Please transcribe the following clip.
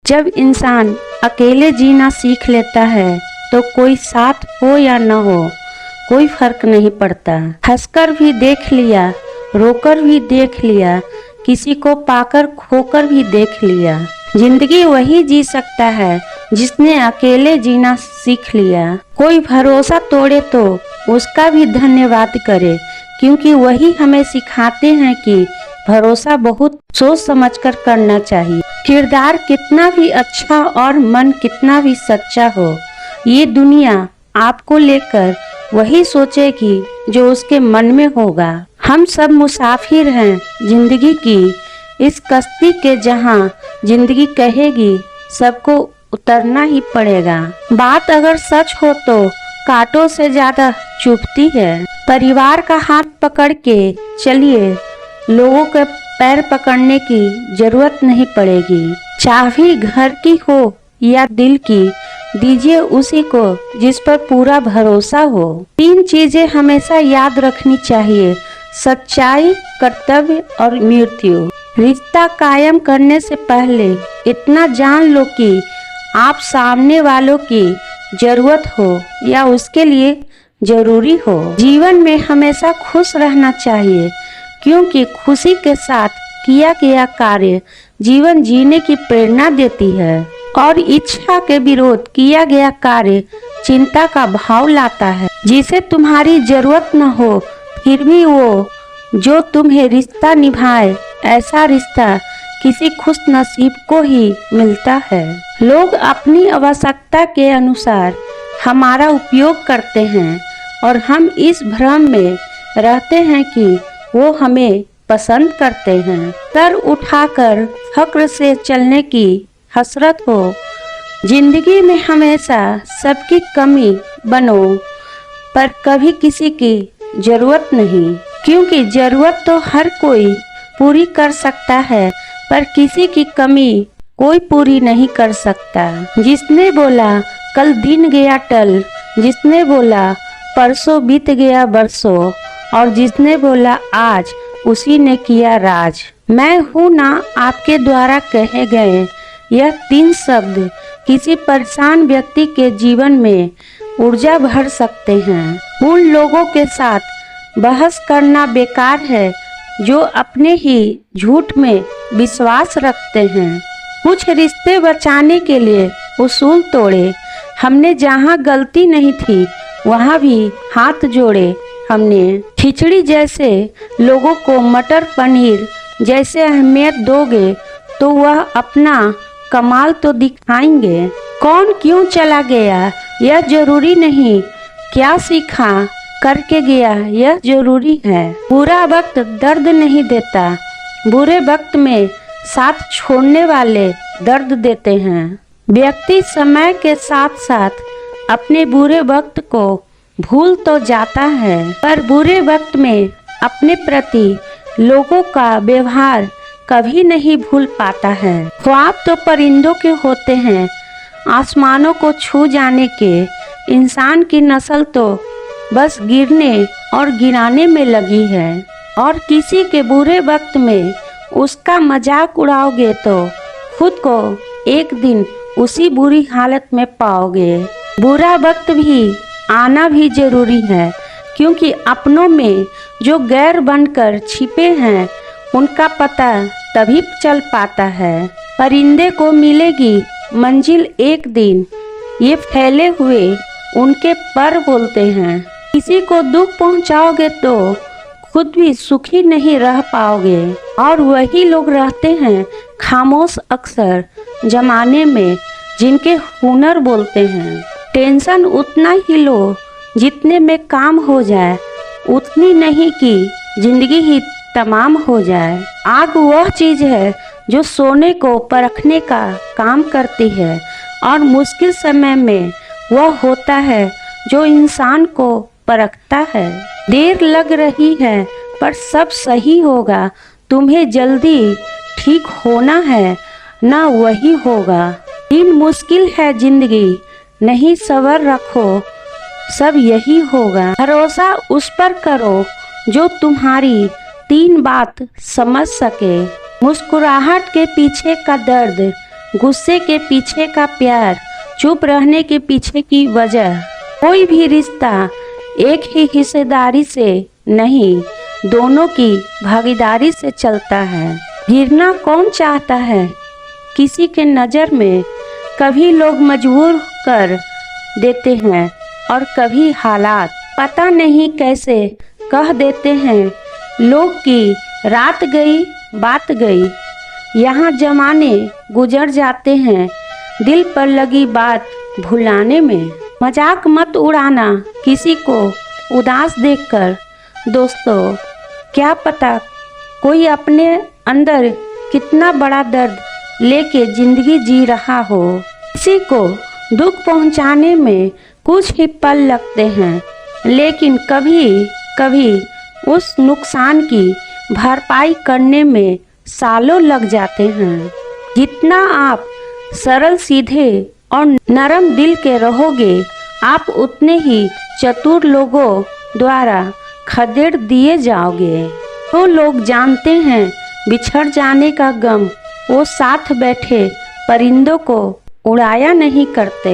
जब इंसान अकेले जीना सीख लेता है तो कोई साथ हो या न हो कोई फर्क नहीं पड़ता। हंसकर भी देख लिया, रोकर भी देख लिया, किसी को पाकर खोकर भी देख लिया। जिंदगी वही जी सकता है जिसने अकेले जीना सीख लिया। कोई भरोसा तोड़े तो उसका भी धन्यवाद करे, क्योंकि वही हमें सिखाते हैं कि भरोसा बहुत सोच समझकर करना चाहिए। किरदार कितना भी अच्छा और मन कितना भी सच्चा हो, ये दुनिया आपको लेकर वही सोचेगी जो उसके मन में होगा। हम सब मुसाफिर हैं जिंदगी की इस कश्ती के, जहां जिंदगी कहेगी सबको उतरना ही पड़ेगा। बात अगर सच हो तो कांटों से ज्यादा चुभती है। परिवार का हाथ पकड़ के चलिए, लोगों के पैर पकड़ने की जरूरत नहीं पड़ेगी। चाबी घर की हो या दिल की, दीजिए उसी को जिस पर पूरा भरोसा हो। 3 चीजें हमेशा याद रखनी चाहिए: सच्चाई, कर्तव्य और मृत्यु। रिश्ता कायम करने से पहले इतना जान लो कि आप सामने वालों की जरूरत हो या उसके लिए जरूरी हो। जीवन में हमेशा खुश रहना चाहिए, क्योंकि खुशी के साथ किया गया कार्य जीवन जीने की प्रेरणा देती है, और इच्छा के विरोध किया गया कार्य चिंता का भाव लाता है। जिसे तुम्हारी जरूरत न हो फिर भी वो जो तुम्हें रिश्ता निभाए, ऐसा रिश्ता किसी खुश नसीब को ही मिलता है। लोग अपनी आवश्यकता के अनुसार हमारा उपयोग करते हैं और हम इस भ्रम में रहते हैं कि वो हमें पसंद करते हैं। सर उठाकर फक्र से चलने की हसरत हो। जिंदगी में हमेशा सबकी कमी बनो, पर कभी किसी की जरूरत नहीं, क्योंकि जरूरत तो हर कोई पूरी कर सकता है, पर किसी की कमी कोई पूरी नहीं कर सकता। जिसने बोला कल दिन गया टल, जिसने बोला परसों बीत गया बरसों, और जिसने बोला आज उसी ने किया राज। मैं हूँ ना आपके द्वारा कहे गए यह 3 शब्द किसी परेशान व्यक्ति के जीवन में ऊर्जा भर सकते हैं। उन लोगों के साथ बहस करना बेकार है जो अपने ही झूठ में विश्वास रखते हैं। कुछ रिश्ते बचाने के लिए उसूल तोड़े हमने, जहाँ गलती नहीं थी वहाँ भी हाथ जोड़े हमने। खिचड़ी जैसे लोगों को मटर पनीर जैसे अहमियत दोगे तो वह अपना कमाल तो दिखाएंगे। कौन क्यों चला गया यह जरूरी नहीं, क्या सीखा करके गया यह जरूरी है। बुरा वक्त दर्द नहीं देता, बुरे वक्त में साथ छोड़ने वाले दर्द देते हैं। व्यक्ति समय के साथ साथ अपने बुरे वक्त को भूल तो जाता है, पर बुरे वक्त में अपने प्रति लोगों का व्यवहार कभी नहीं भूल पाता है। ख्वाब तो परिंदों के होते हैं आसमानों को छू जाने के, इंसान की नस्ल तो बस गिरने और गिराने में लगी है। और किसी के बुरे वक्त में उसका मजाक उड़ाओगे तो खुद को एक दिन उसी बुरी हालत में पाओगे। बुरा वक्त भी आना भी जरूरी है, क्योंकि अपनों में जो गैर बनकर छिपे हैं उनका पता तभी चल पाता है। परिंदे को मिलेगी मंजिल एक दिन, ये फैले हुए उनके पर बोलते हैं। किसी को दुख पहुंचाओगे तो खुद भी सुखी नहीं रह पाओगे, और वही लोग रहते हैं खामोश अक्सर जमाने में जिनके हुनर बोलते हैं। टेंशन उतना ही लो जितने में काम हो जाए, उतनी नहीं कि जिंदगी ही तमाम हो जाए। आग वह चीज है जो सोने को परखने का काम करती है, और मुश्किल समय में वह होता है जो इंसान को परखता है। देर लग रही है पर सब सही होगा, तुम्हें जल्दी ठीक होना है ना वही होगा। दिन मुश्किल है जिंदगी, नहीं सबर रखो, सब यही होगा। भरोसा उस पर करो जो तुम्हारी 3 बात समझ सके। मुस्कुराहट के पीछे का दर्द गुस्से के पीछे का प्यार, चुप रहने के पीछे की वजह। कोई भी रिश्ता एक ही हिस्सेदारी से नहीं, दोनों की भागीदारी से चलता है। गिरना कौन चाहता है किसी के नज़र में? कभी लोग मजबूर कर देते हैं और कभी हालात, पता नहीं कैसे कह देते हैं लोग कि रात गई बात गई। यहाँ जमाने गुजर जाते हैं दिल पर लगी बात भुलाने में। मजाक मत उड़ाना किसी को उदास देखकर दोस्तों, क्या पता कोई अपने अंदर कितना बड़ा दर्द लेके जिंदगी जी रहा हो। किसी को दुख पहुंचाने में कुछ ही पल लगते हैं, लेकिन कभी कभी उस नुकसान की भरपाई करने में सालों लग जाते हैं। जितना आप सरल सीधे और नरम दिल के रहोगे, आप उतने ही चतुर लोगों द्वारा खदेड़ दिए जाओगे। तो लोग जानते हैं बिछड़ जाने का गम वो साथ बैठे परिंदों को उड़ाया नहीं करते।